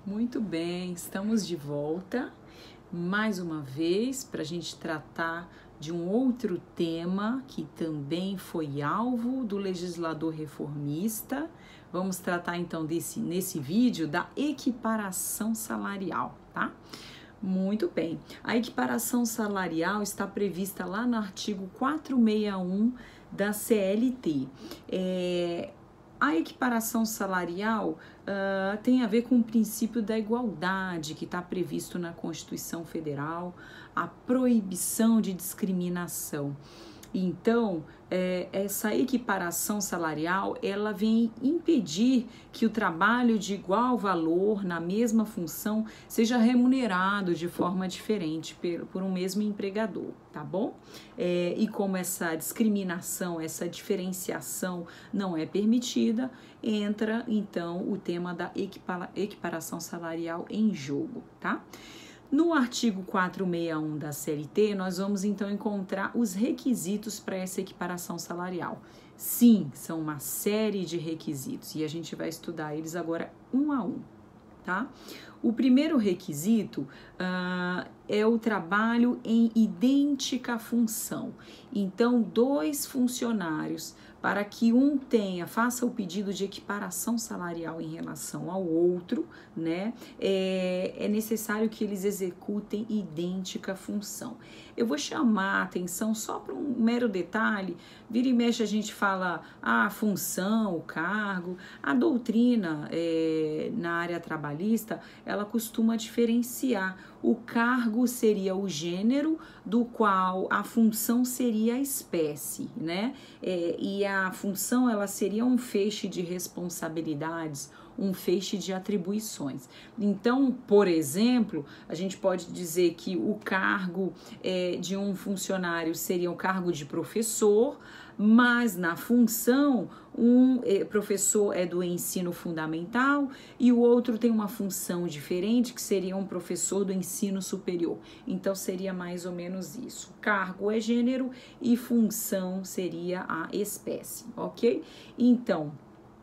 Muito bem, estamos de volta mais uma vez para a gente tratar de um outro tema que também foi alvo do legislador reformista. Vamos tratar então nesse vídeo da equiparação salarial, tá? Muito bem. A equiparação salarial está prevista lá no artigo 461 da CLT. A equiparação salarial tem a ver com o princípio da igualdade que está previsto na Constituição Federal, a proibição de discriminação. Então, essa equiparação salarial, ela vem impedir que o trabalho de igual valor, na mesma função, seja remunerado de forma diferente por um mesmo empregador, tá bom? E como essa discriminação, essa diferenciação não é permitida, entra, então, o tema da equiparação salarial em jogo, tá? No artigo 461 da CLT, nós vamos então encontrar os requisitos para essa equiparação salarial. Sim, são uma série de requisitos e a gente vai estudar eles agora um a um, tá? O primeiro requisito é o trabalho em idêntica função. Então, dois funcionários, para que um faça o pedido de equiparação salarial em relação ao outro, né, é necessário que eles executem idêntica função. Eu vou chamar a atenção só para um mero detalhe. Vira e mexe a gente fala a função, o cargo. A doutrina na área trabalhista, ela costuma diferenciar. O cargo seria o gênero, do qual a função seria a espécie, né? E a função, ela seria um feixe de responsabilidades, um feixe de atribuições. Então, por exemplo, a gente pode dizer que o cargo de um funcionário seria o cargo de professor, mas na função, um professor é do ensino fundamental e o outro tem uma função diferente, que seria um professor do ensino superior. Então, seria mais ou menos isso. Cargo é gênero e função seria a espécie, ok? Então,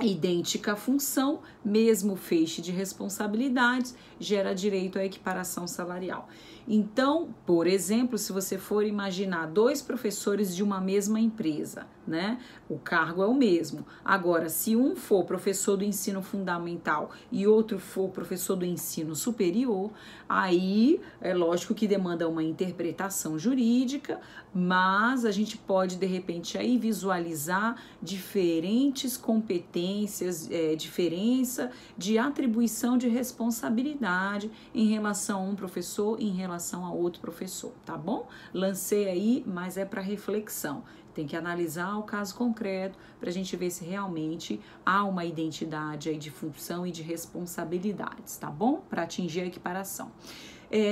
idêntica função, mesmo feixe de responsabilidades, gera direito à equiparação salarial. Então, por exemplo, se você for imaginar dois professores de uma mesma empresa, né? O cargo é o mesmo. Agora, se um for professor do ensino fundamental e outro for professor do ensino superior, aí é lógico que demanda uma interpretação jurídica, mas a gente pode, de repente, aí visualizar diferentes competências, diferença de atribuição de responsabilidade em relação a um professor e em relação a outro professor, tá bom? Lancei aí, mas é para reflexão. Tem que analisar o caso concreto para a gente ver se realmente há uma identidade aí de função e de responsabilidades, tá bom? Para atingir a equiparação.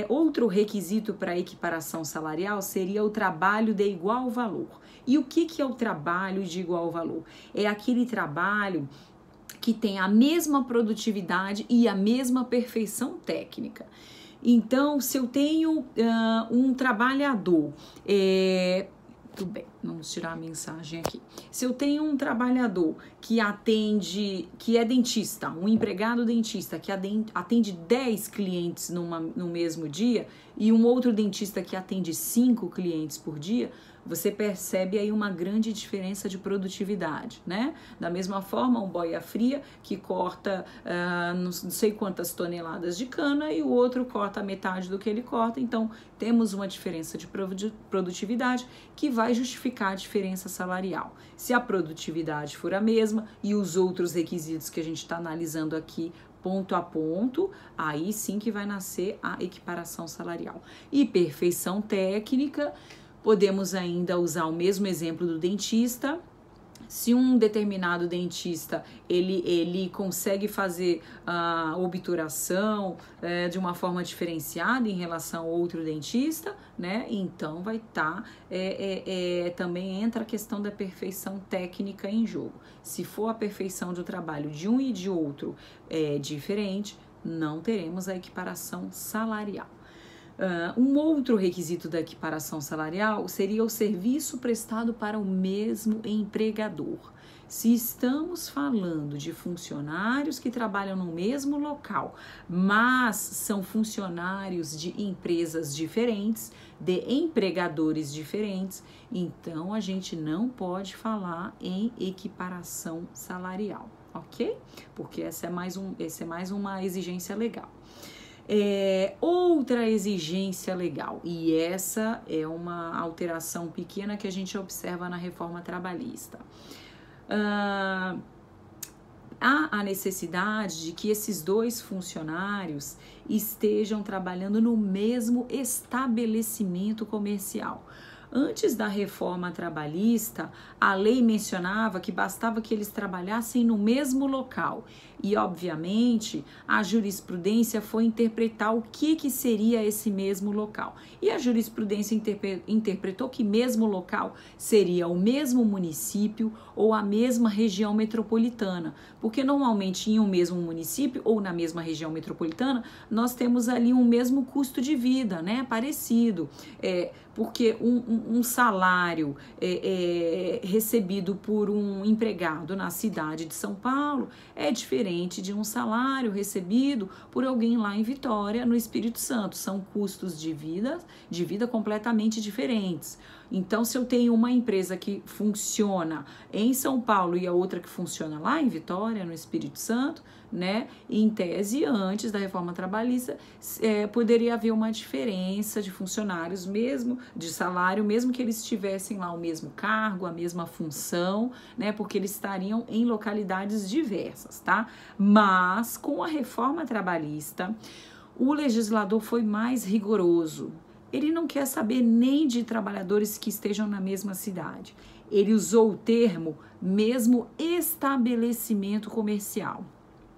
Outro requisito para a equiparação salarial seria o trabalho de igual valor. E o que é o trabalho de igual valor? É aquele trabalho que tem a mesma produtividade e a mesma perfeição técnica. Então, se eu tenho um trabalhador, tudo bem, vamos tirar a mensagem aqui. Se eu tenho um trabalhador que é dentista, um empregado dentista que atende 10 clientes no mesmo dia e um outro dentista que atende 5 clientes por dia, você percebe aí uma grande diferença de produtividade, né? Da mesma forma, um boia fria que corta não sei quantas toneladas de cana e o outro corta metade do que ele corta. Então, temos uma diferença de produtividade que vai justificar a diferença salarial. Se a produtividade for a mesma e os outros requisitos que a gente está analisando aqui ponto a ponto, aí sim que vai nascer a equiparação salarial. E perfeição técnica, podemos ainda usar o mesmo exemplo do dentista. Se um determinado dentista ele consegue fazer a obturação de uma forma diferenciada em relação ao outro dentista, né? Então vai estar também entra a questão da perfeição técnica em jogo. Se for a perfeição do trabalho de um e de outro diferente, não teremos a equiparação salarial. Um outro requisito da equiparação salarial seria o serviço prestado para o mesmo empregador. Se estamos falando de funcionários que trabalham no mesmo local, mas são funcionários de empresas diferentes, de empregadores diferentes, então a gente não pode falar em equiparação salarial, ok? Porque essa é mais uma exigência legal. Outra exigência legal, e essa é uma alteração pequena que a gente observa na reforma trabalhista. Há a necessidade de que esses dois funcionários estejam trabalhando no mesmo estabelecimento comercial. Antes da reforma trabalhista, a lei mencionava que bastava que eles trabalhassem no mesmo local. E, obviamente, a jurisprudência foi interpretar o que seria esse mesmo local. E a jurisprudência interpretou que mesmo local seria o mesmo município ou a mesma região metropolitana. Porque, normalmente, em um mesmo município ou na mesma região metropolitana, nós temos ali um mesmo custo de vida, né? Parecido. Porque um salário recebido por um empregado na cidade de São Paulo é diferente de um salário recebido por alguém lá em Vitória, no Espírito Santo. São custos de vida completamente diferentes. Então, se eu tenho uma empresa que funciona em São Paulo e a outra que funciona lá em Vitória, no Espírito Santo, né, em tese, antes da reforma trabalhista, poderia haver uma diferença de funcionários mesmo, de salário, mesmo que eles tivessem lá o mesmo cargo, a mesma função, né, porque eles estariam em localidades diversas, tá? Mas, com a reforma trabalhista, o legislador foi mais rigoroso. Ele não quer saber nem de trabalhadores que estejam na mesma cidade. Ele usou o termo mesmo estabelecimento comercial.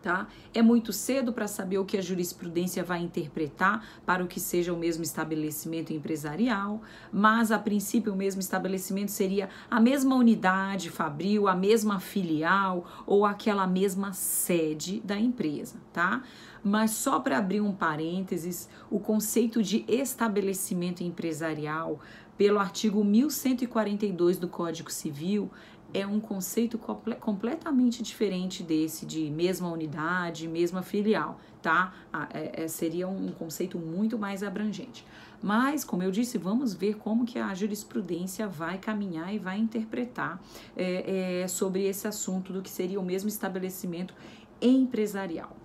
Tá? É muito cedo para saber o que a jurisprudência vai interpretar para o que seja o mesmo estabelecimento empresarial, mas a princípio o mesmo estabelecimento seria a mesma unidade fabril, a mesma filial ou aquela mesma sede da empresa, tá? Mas só para abrir um parênteses, o conceito de estabelecimento empresarial, pelo artigo 1142 do Código Civil, é um conceito completamente diferente desse de mesma unidade, mesma filial, tá? Seria um conceito muito mais abrangente. Mas, como eu disse, vamos ver como que a jurisprudência vai caminhar e vai interpretar sobre esse assunto do que seria o mesmo estabelecimento empresarial.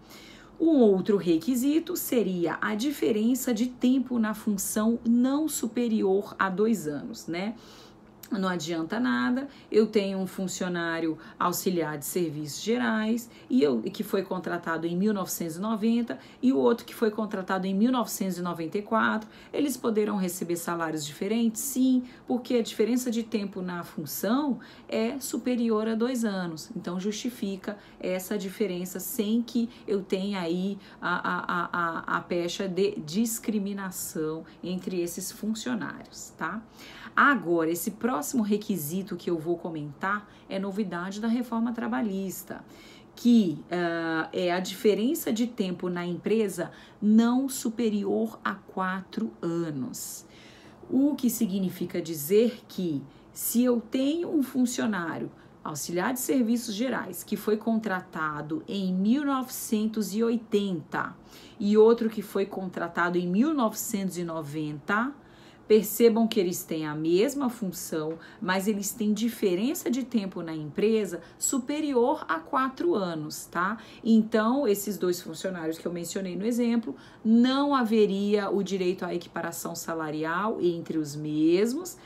Um outro requisito seria a diferença de tempo na função não superior a 2 anos, né? Não adianta nada, eu tenho um funcionário auxiliar de serviços gerais que foi contratado em 1990 e o outro que foi contratado em 1994. Eles poderão receber salários diferentes? Sim, porque a diferença de tempo na função é superior a 2 anos. Então, justifica essa diferença sem que eu tenha aí a pecha de discriminação entre esses funcionários, tá? Agora, esse próximo requisito que eu vou comentar é novidade da reforma trabalhista, que é a diferença de tempo na empresa não superior a 4 anos. O que significa dizer que se eu tenho um funcionário auxiliar de serviços gerais que foi contratado em 1980 e outro que foi contratado em 1990, percebam que eles têm a mesma função, mas eles têm diferença de tempo na empresa superior a 4 anos, tá? Então, esses dois funcionários que eu mencionei no exemplo, não haveria o direito à equiparação salarial entre os mesmos,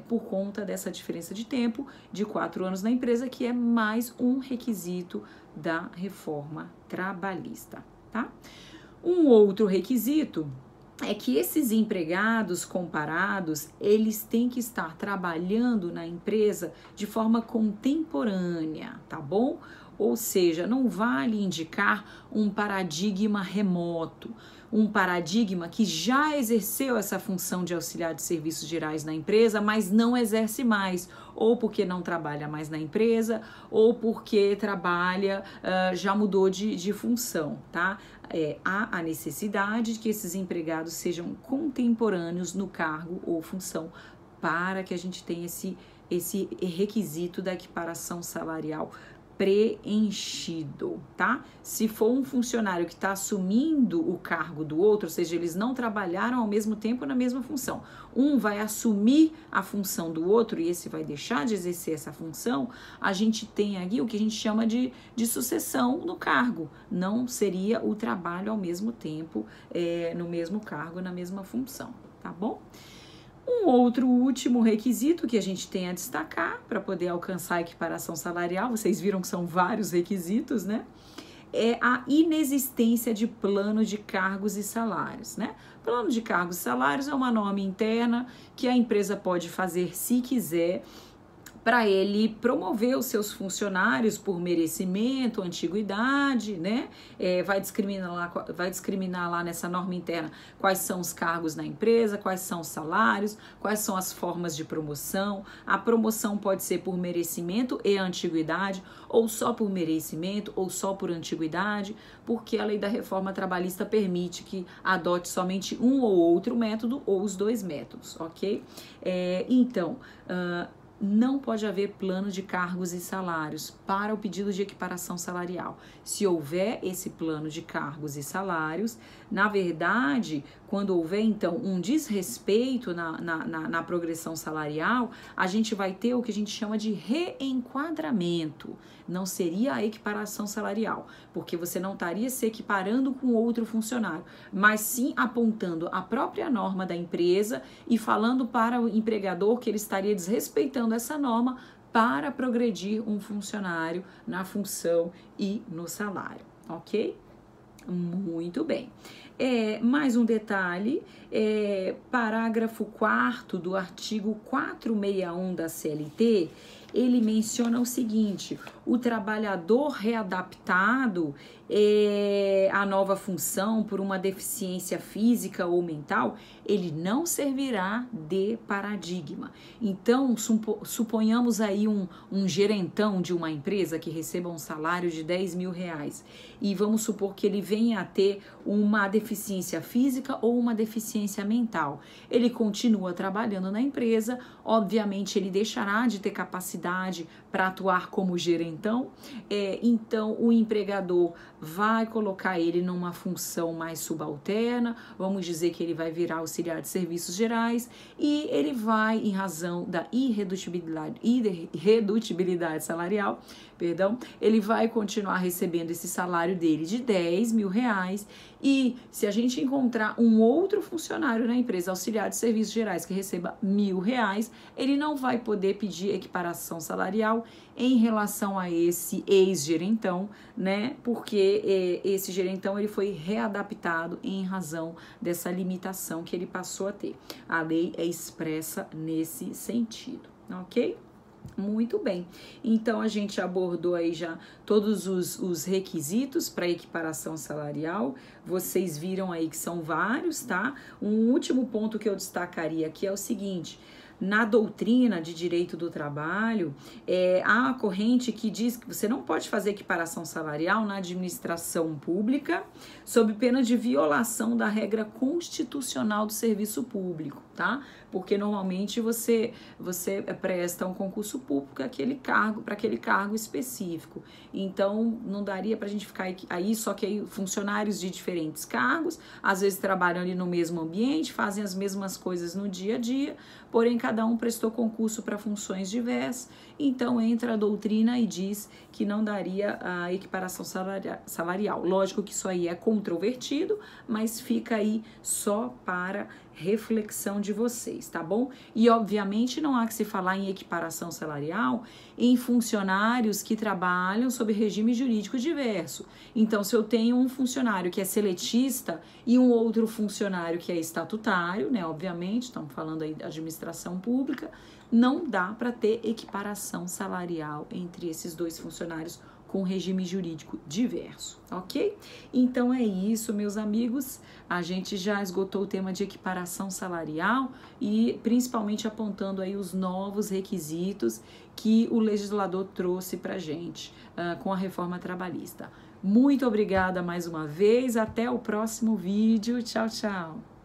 por conta dessa diferença de tempo de 4 anos na empresa, que é mais um requisito da reforma trabalhista, tá? Um outro requisito é que esses empregados comparados, eles têm que estar trabalhando na empresa de forma contemporânea, tá bom? Ou seja, não vale indicar um paradigma remoto, um paradigma que já exerceu essa função de auxiliar de serviços gerais na empresa, mas não exerce mais, ou porque não trabalha mais na empresa, ou porque trabalha, já mudou de função, tá? Há a necessidade de que esses empregados sejam contemporâneos no cargo ou função para que a gente tenha esse requisito da equiparação salarial preenchido, tá? Se for um funcionário que está assumindo o cargo do outro, ou seja, eles não trabalharam ao mesmo tempo na mesma função, um vai assumir a função do outro e esse vai deixar de exercer essa função, a gente tem aqui o que a gente chama de sucessão no cargo. Não seria o trabalho ao mesmo tempo, no mesmo cargo, na mesma função, tá bom? Um outro último requisito que a gente tem a destacar para poder alcançar a equiparação salarial, vocês viram que são vários requisitos, né? É a inexistência de plano de cargos e salários, né? Plano de cargos e salários é uma norma interna que a empresa pode fazer se quiser, para ele promover os seus funcionários por merecimento, antiguidade, né? Vai discriminar lá nessa norma interna quais são os cargos na empresa, quais são os salários, quais são as formas de promoção. A promoção pode ser por merecimento e antiguidade, ou só por merecimento, ou só por antiguidade, porque a lei da reforma trabalhista permite que adote somente um ou outro método, ou os dois métodos, ok? Não pode haver plano de cargos e salários para o pedido de equiparação salarial. Se houver esse plano de cargos e salários, na verdade, quando houver, então, um desrespeito na progressão salarial, a gente vai ter o que a gente chama de reenquadramento. Não seria a equiparação salarial, porque você não estaria se equiparando com outro funcionário, mas sim apontando a própria norma da empresa e falando para o empregador que ele estaria desrespeitando essa norma para progredir um funcionário na função e no salário, ok? Muito bem. Mais um detalhe, parágrafo 4º do artigo 461 da CLT, ele menciona o seguinte: o trabalhador readaptado à nova função por uma deficiência física ou mental, ele não servirá de paradigma. Então, suponhamos aí um gerentão de uma empresa que receba um salário de R$10.000 e vamos supor que ele venha a ter uma deficiência física ou uma deficiência mental. Ele continua trabalhando na empresa, obviamente ele deixará de ter capacidade para atuar como gerentão, então o empregador vai colocar ele numa função mais subalterna, vamos dizer que ele vai virar auxiliar de serviços gerais e ele vai, em razão da irredutibilidade salarial, ele vai continuar recebendo esse salário dele de R$10.000 e se a gente encontrar um outro funcionário na empresa, auxiliar de serviços gerais, que receba R$1.000, ele não vai poder pedir equiparação salarial em relação a esse ex-gerentão, né? Porque esse gerentão ele foi readaptado em razão dessa limitação que ele passou a ter. A lei é expressa nesse sentido, ok? Muito bem, então a gente abordou aí já todos os requisitos para equiparação salarial, vocês viram aí que são vários, tá? Um último ponto que eu destacaria aqui é o seguinte: na doutrina de direito do trabalho, há a corrente que diz que você não pode fazer equiparação salarial na administração pública sob pena de violação da regra constitucional do serviço público, tá? Porque normalmente você presta um concurso público para aquele cargo específico. Então, não daria para a gente ficar aí, só que aí funcionários de diferentes cargos, às vezes trabalham ali no mesmo ambiente, fazem as mesmas coisas no dia a dia, porém cada um prestou concurso para funções diversas, então entra a doutrina e diz que não daria a equiparação salarial. Lógico que isso aí é controvertido, mas fica aí só para reflexão de vocês, tá bom? E obviamente não há que se falar em equiparação salarial em funcionários que trabalham sob regime jurídico diverso. Então, se eu tenho um funcionário que é seletista e um outro funcionário que é estatutário, né? Obviamente, estamos falando aí da administração pública, não dá para ter equiparação salarial entre esses dois funcionários com regime jurídico diverso, ok? Então é isso, meus amigos, a gente já esgotou o tema de equiparação salarial e principalmente apontando aí os novos requisitos que o legislador trouxe pra gente com a reforma trabalhista. Muito obrigada mais uma vez, até o próximo vídeo, tchau, tchau!